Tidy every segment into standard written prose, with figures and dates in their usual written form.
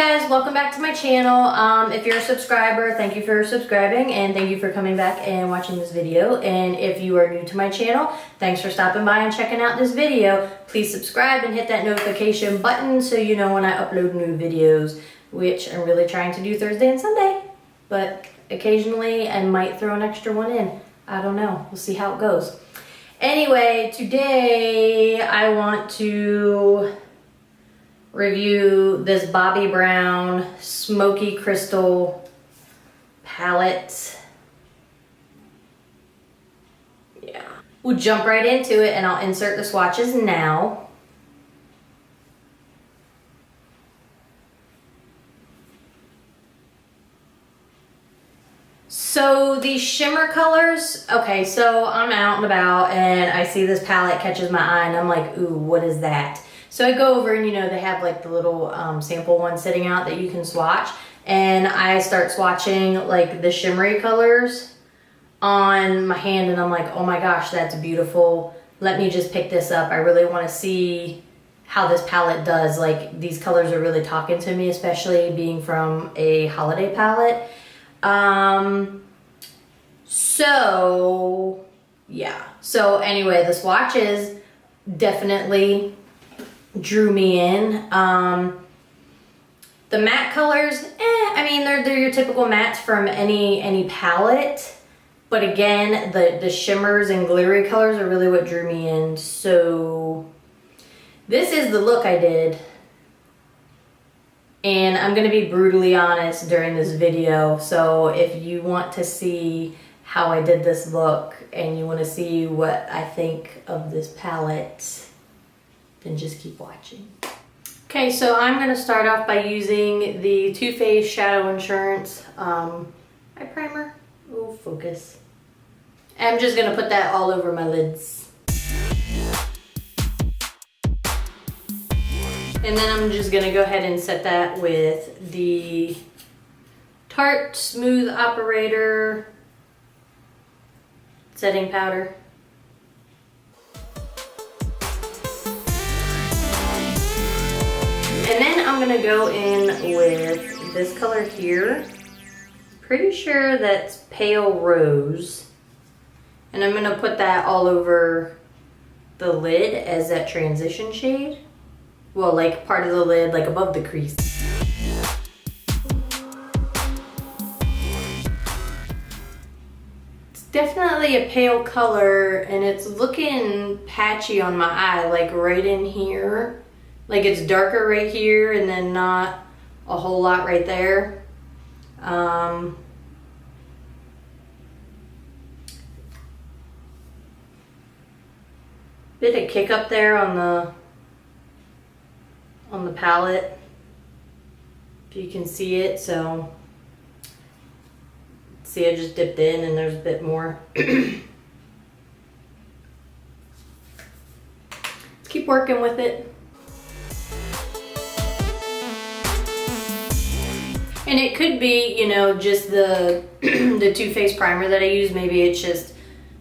guys, welcome back to my channel. If you're a subscriber, thank you for subscribing and thank you for coming back and watching this video. And if you are new to my channel, thanks for stopping by and checking out this video. Please subscribe and hit that notification button so you know when I upload new videos, which I'm really trying to do Thursday and Sunday. But occasionally I might throw an extra one in. I don't know. We'll see how it goes. Anyway, today I want to review this Bobbi Brown Smokey Crystal palette. Yeah. We'll jump right into it and I'll insert the swatches now. So these shimmer colors, okay, so I'm out and about and I see this palette catches my eye and I'm like, ooh, what is that? So I go over and you know, they have like the little sample one sitting out that you can swatch. And I start swatching like the shimmery colors on my hand and I'm like, oh my gosh, that's beautiful. Let me just pick this up. I really want to see how this palette does. Like these colors are really talking to me, especially being from a holiday palette. So yeah. So anyway, the swatches definitely drew me in. The matte colors, I mean, they're your typical mattes from any palette. But again, the shimmers and glittery colors are really what drew me in. So this is the look I did. And I'm gonna be brutally honest during this video. So if you want to see how I did this look and you want to see what I think of this palette, then just keep watching. Okay, so I'm gonna start off by using the Too Faced Shadow Insurance eye primer. Oh, focus. I'm just gonna put that all over my lids. And then I'm just gonna go ahead and set that with the Tarte Smooth Operator setting powder. And then I'm gonna go in with this color here. Pretty sure that's Pale Rose. And I'm gonna put that all over the lid as that transition shade. Well, like part of the lid, like above the crease. It's definitely a pale color and it's looking patchy on my eye, like right in here. Like it's darker right here and then not a whole lot right there. Bit of kick up there on the palette, if you can see it. So see, I just dipped in and there's a bit more. Let's keep working with it. And it could be, you know, just the the Too Faced primer that I use. Maybe it's just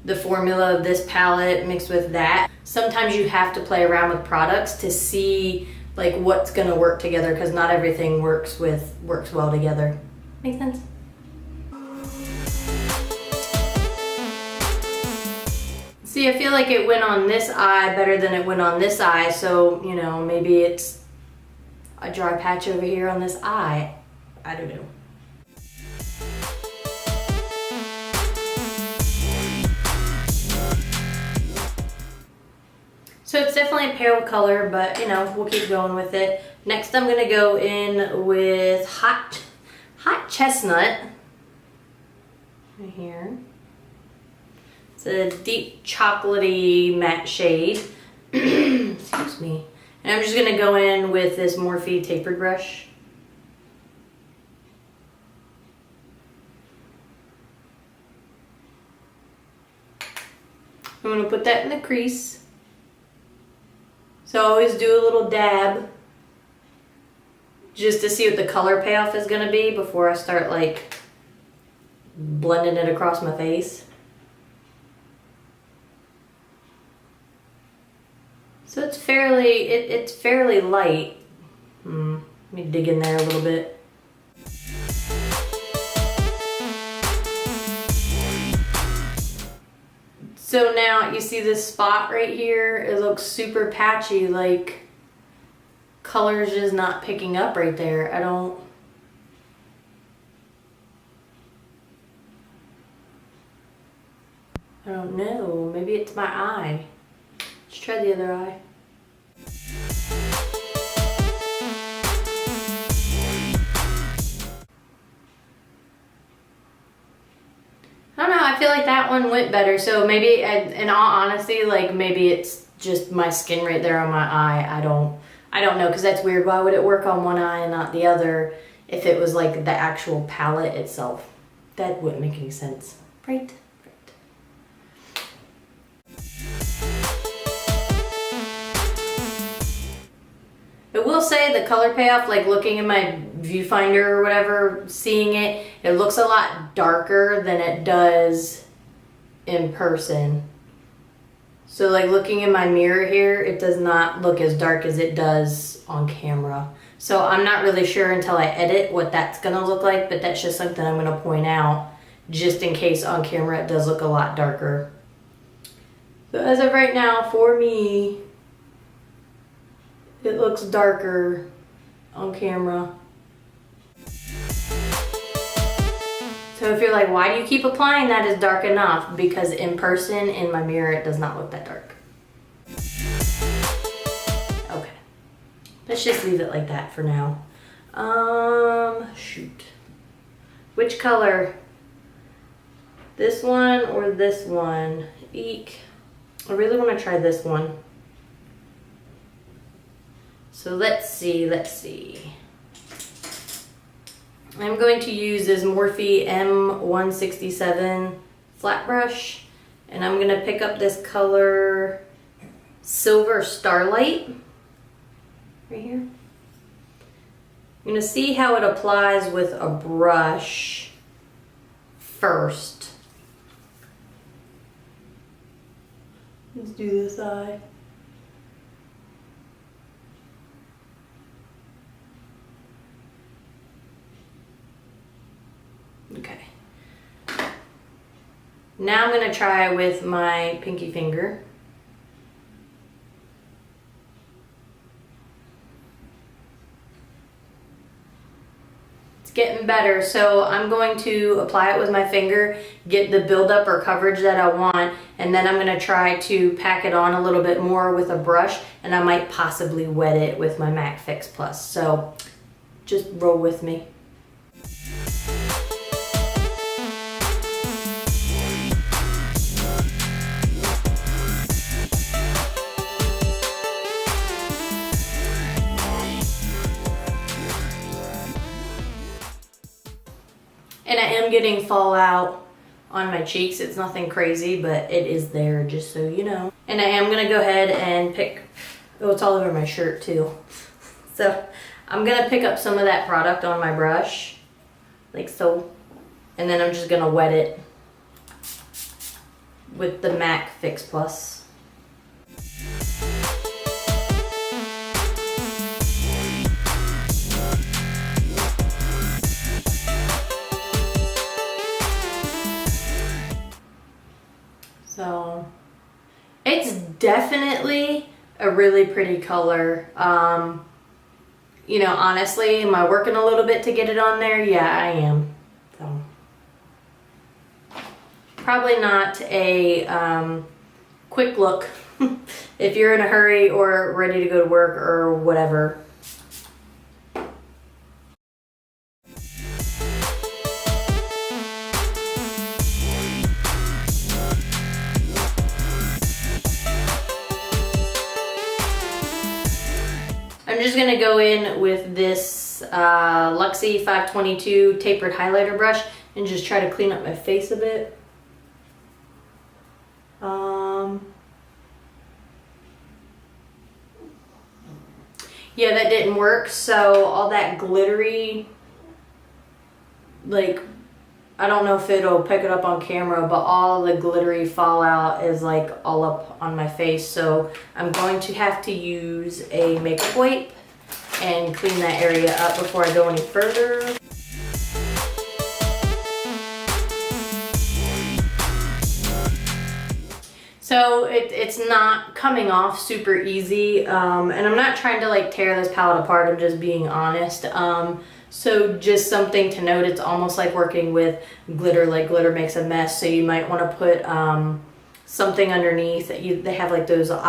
the formula of this palette mixed with that. Sometimes you have to play around with products to see like what's gonna work together, because not everything works well together. Make sense? See, I feel like it went on this eye better than it went on this eye, so you know, maybe it's a dry patch over here on this eye. I don't know. So it's definitely a pale color, but you know, we'll keep going with it. Next I'm gonna go in with hot chestnut right here. It's a deep chocolatey matte shade. Excuse me. And I'm just gonna go in with this Morphe tapered brush. I'm gonna put that in the crease. So I always do a little dab just to see what the color payoff is gonna be before I start like blending it across my face. So it's fairly light. Let me dig in there a little bit. So now you see this spot right here? It looks super patchy, like color's just not picking up right there. I don't know. Maybe it's my eye. Let's try the other eye. I don't know, I feel like that one went better. So maybe, in all honesty, like maybe it's just my skin right there on my eye. I don't know, because that's weird. Why would it work on one eye and not the other if it was like the actual palette itself? That wouldn't make any sense. Right? I will say the color payoff, like looking in my viewfinder or whatever, seeing it, it looks a lot darker than it does in person. So like looking in my mirror here, it does not look as dark as it does on camera. So I'm not really sure until I edit what that's gonna look like, but that's just something I'm gonna point out just in case on camera it does look a lot darker. So as of right now, for me, it looks darker on camera. So if you're like, why do you keep applying that as dark enough? Because in person, in my mirror, it does not look that dark. Okay, let's just leave it like that for now. Shoot. Which color? This one or this one? Eek. I really want to try this one. So let's see. I'm going to use this Morphe M167 flat brush, and I'm gonna pick up this color Silver Starlight right here. I'm gonna see how it applies with a brush first. Let's do this eye. Okay. Now I'm going to try with my pinky finger. It's getting better, so I'm going to apply it with my finger, get the buildup or coverage that I want, and then I'm going to try to pack it on a little bit more with a brush, and I might possibly wet it with my MAC Fix Plus. So just roll with me. And I am getting fallout on my cheeks. It's nothing crazy, but it is there, just so you know. And I am gonna go ahead and pick, oh, it's all over my shirt too. So I'm gonna pick up some of that product on my brush, like so. And then I'm just gonna wet it with the MAC Fix Plus. So it's definitely a really pretty color. You know, honestly, am I working a little bit to get it on there? Yeah, I am. So probably not a quick look if you're in a hurry or ready to go to work or whatever. I'm just gonna go in with this Luxie 522 tapered highlighter brush and just try to clean up my face a bit. Yeah, that didn't work. So all that glittery, like, I don't know if it'll pick it up on camera, but all the glittery fallout is like all up on my face. So I'm going to have to use a makeup wipe and clean that area up before I go any further. So it's not coming off super easy, and I'm not trying to like tear this palette apart, I'm just being honest. So just something to note, it's almost like working with glitter, like glitter makes a mess, so you might want to put something underneath. They have like those what's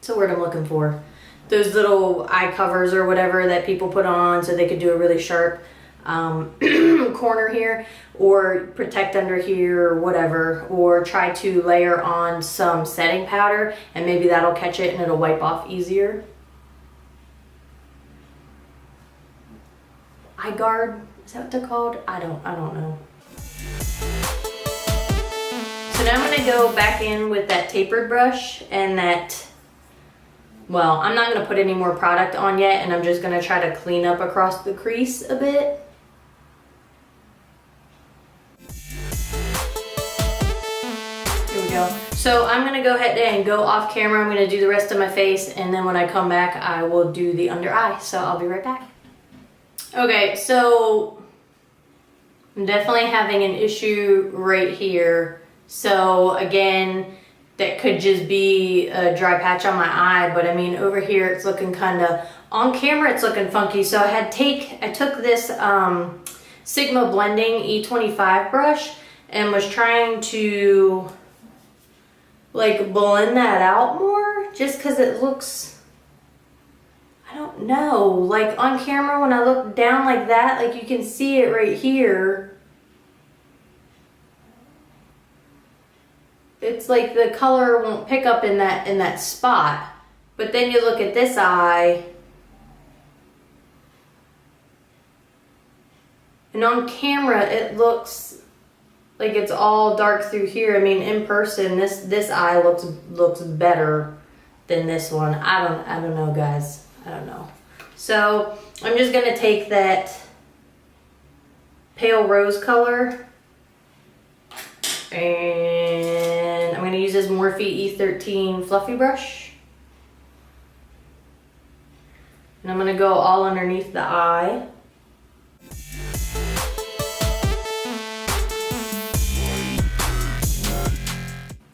the word I'm looking for? Those little eye covers or whatever that people put on so they could do a really sharp corner here, or protect under here or whatever, or try to layer on some setting powder and maybe that'll catch it and it'll wipe off easier. Eye guard, is that what they're called? I don't know. So now I'm gonna go back in with that tapered brush and that, well, I'm not gonna put any more product on yet, and I'm just gonna try to clean up across the crease a bit. So I'm gonna go ahead and go off camera. I'm gonna do the rest of my face, and then when I come back, I will do the under eye. So I'll be right back. Okay, so I'm definitely having an issue right here. So again, that could just be a dry patch on my eye, but I mean, over here it's looking kind of, on camera it's looking funky. So I took this Sigma Blending E25 brush and was trying to like blend that out more, just because it looks, I don't know, like on camera when I look down like that, like you can see it right here. It's like the color won't pick up in that spot. But then you look at this eye, and on camera it looks like it's all dark through here. I mean, in person, this eye looks better than this one. I don't know, guys. I don't know. So I'm just gonna take that pale rose color, and I'm gonna use this Morphe E13 fluffy brush, and I'm gonna go all underneath the eye.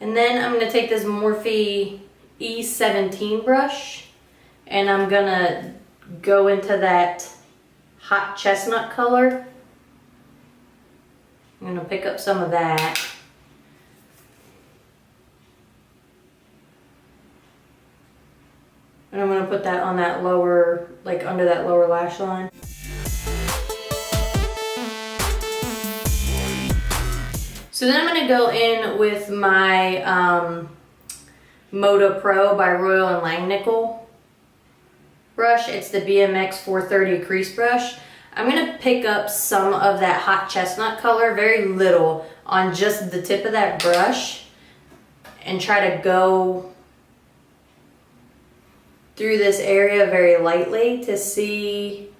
And then I'm gonna take this Morphe E17 brush, and I'm gonna go into that hot chestnut color. I'm gonna pick up some of that. And I'm gonna put that on that lower, like under that lower lash line. So then I'm gonna go in with my Moda Pro by Royal and Langnickel brush. It's the BMX 430 crease brush. I'm gonna pick up some of that hot chestnut color, very little, on just the tip of that brush, and try to go through this area very lightly to see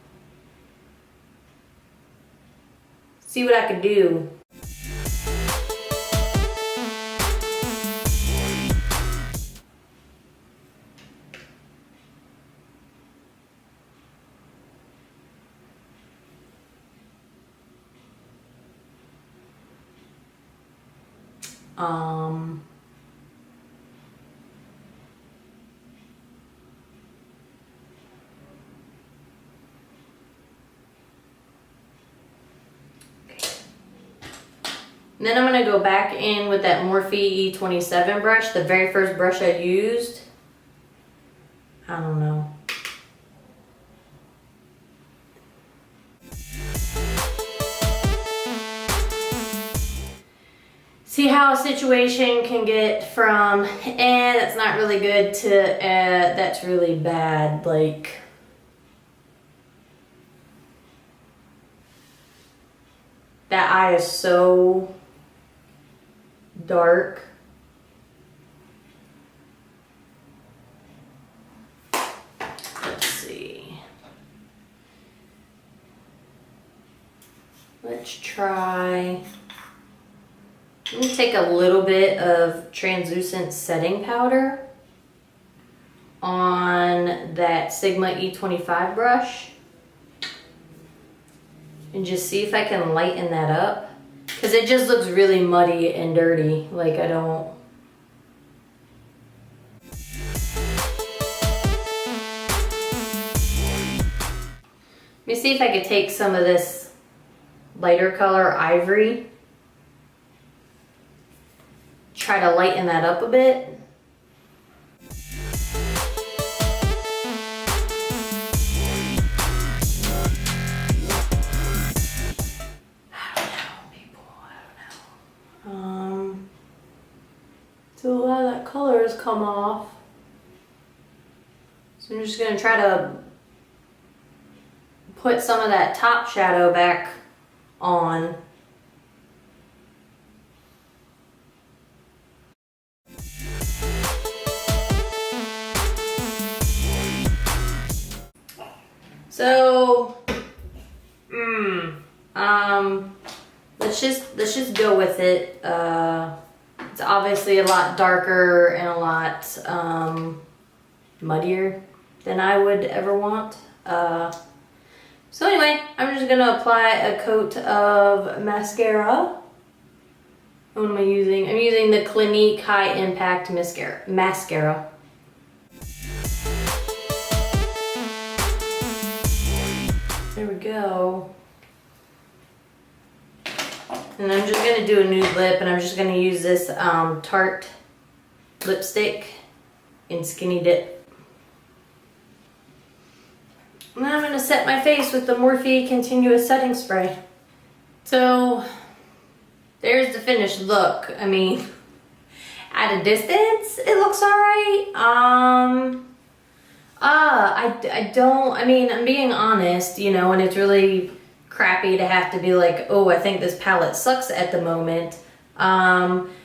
what I can do. And then I'm going to go back in with that Morphe E27 brush, the very first brush I used. I don't know. See how a situation can get from, that's not really good, to, that's really bad. Like, that eye is so dark. Let's see. Let's try. I'm going to take a little bit of translucent setting powder on that Sigma E25 brush and just see if I can lighten that up, because it just looks really muddy and dirty. Like I don't. Let me see if I could take some of this lighter color ivory, try to lighten that up a bit. So a lot of that color has come off. So I'm just gonna try to put some of that top shadow back on. So, let's just go with it. It's obviously a lot darker and a lot muddier than I would ever want. So anyway, I'm just gonna apply a coat of mascara. What am I using? I'm using the Clinique High Impact Mascara. There we go. And I'm just gonna do a nude lip, and I'm just gonna use this Tarte lipstick in Skinny Dip. And then I'm gonna set my face with the Morphe Continuous Setting Spray. So there's the finished look. I mean, at a distance, it looks alright. I mean, I'm being honest, you know, and it's really crappy to have to be like, oh, I think this palette sucks at the moment.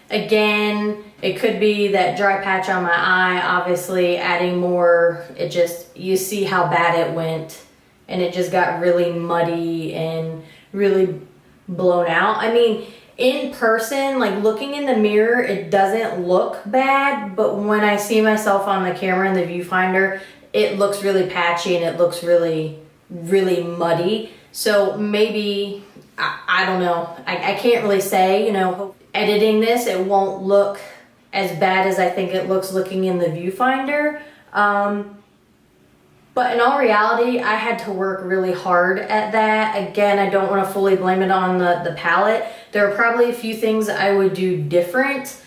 Again, it could be that dry patch on my eye, obviously adding more, it just, you see how bad it went, and it just got really muddy and really blown out. I mean, in person, like looking in the mirror, it doesn't look bad, but when I see myself on the camera in the viewfinder, it looks really patchy and it looks really, really muddy. So maybe, I don't know, I can't really say, you know, editing this, it won't look as bad as I think it looks looking in the viewfinder. But in all reality, I had to work really hard at that. Again, I don't want to fully blame it on the palette. There are probably a few things I would do different.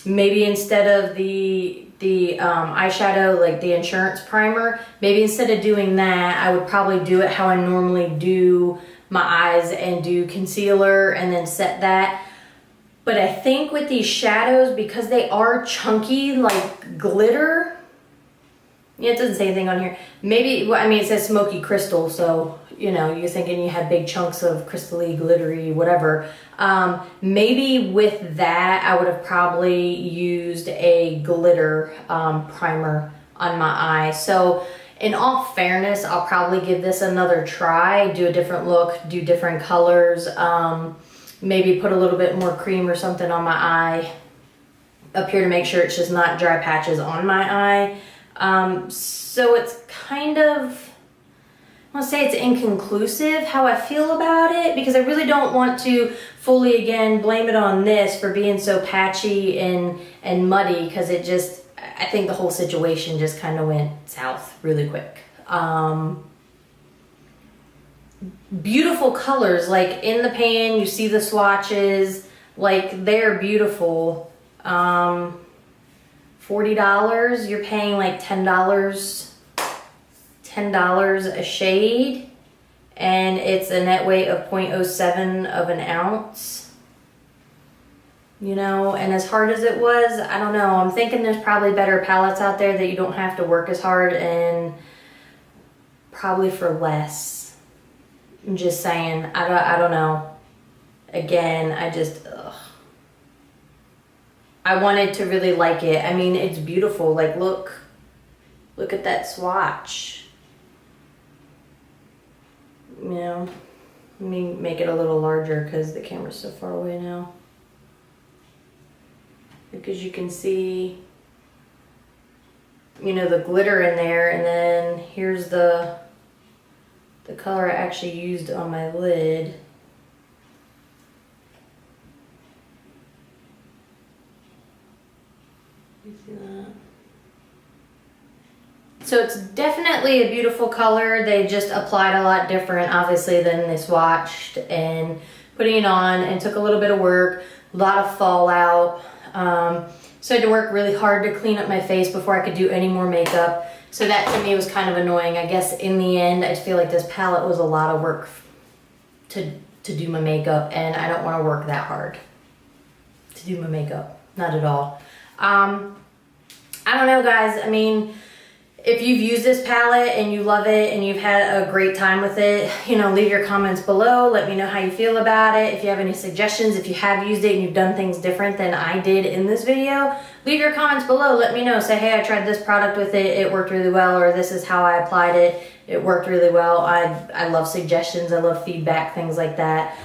Maybe instead of the eyeshadow, like the insurance primer, maybe instead of doing that, I would probably do it how I normally do my eyes and do concealer and then set that. But I think with these shadows, because they are chunky like glitter, yeah, it doesn't say anything on here. Maybe, well, I mean, it says Smoky Crystal, so, you know, you're thinking you had big chunks of crystally, glittery, whatever. Maybe with that, I would have probably used a glitter primer on my eye. So in all fairness, I'll probably give this another try, do a different look, do different colors, maybe put a little bit more cream or something on my eye up here to make sure it's just not dry patches on my eye. So it's kind of, I want to say it's inconclusive how I feel about it, because I really don't want to fully, again, blame it on this for being so patchy and muddy, because it just, I think the whole situation just kind of went south really quick. Beautiful colors, like in the pan, you see the swatches, like they're beautiful. $40, you're paying like $10 a shade, and it's a net weight of 0.07 of an ounce, you know. And as hard as it was, I don't know, I'm thinking there's probably better palettes out there that you don't have to work as hard and probably for less. I'm just saying, I don't know. Again, I just, ugh. I wanted to really like it. I mean, it's beautiful. Like, look at that swatch. You know, let me make it a little larger because the camera's so far away now. Because you can see you know, the glitter in there, and then here's the color I actually used on my lid. You see that? So it's definitely a beautiful color. They just applied a lot different, obviously, than they swatched and putting it on, and took a little bit of work, a lot of fallout. So I had to work really hard to clean up my face before I could do any more makeup. So that to me was kind of annoying. I guess in the end, I feel like this palette was a lot of work to do my makeup, and I don't want to work that hard to do my makeup. Not at all. I don't know, guys. I mean, if you've used this palette and you love it and you've had a great time with it, you know, leave your comments below. Let me know how you feel about it. If you have any suggestions, if you have used it and you've done things different than I did in this video, leave your comments below. Let me know. Say, hey, I tried this product with it. It worked really well, or this is how I applied it. It worked really well. I love suggestions. I love feedback, things like that.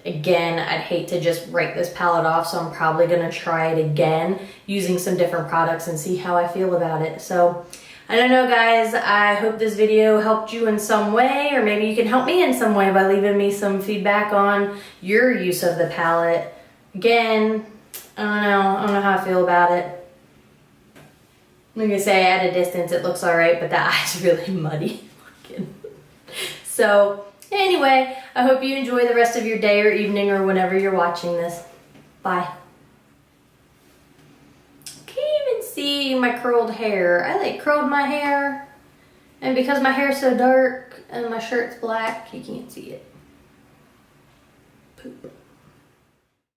Again, I'd hate to just write this palette off, so I'm probably going to try it again using some different products and see how I feel about it. So, I don't know, guys. I hope this video helped you in some way, or maybe you can help me in some way by leaving me some feedback on your use of the palette. Again, I don't know how I feel about it. I'm going to say at a distance it looks alright, but the eye's really muddy looking. So, anyway, I hope you enjoy the rest of your day or evening or whenever you're watching this. Bye. Can't even see my curled hair. I like curled my hair. And because my hair's so dark and my shirt's black, you can't see it. Poop.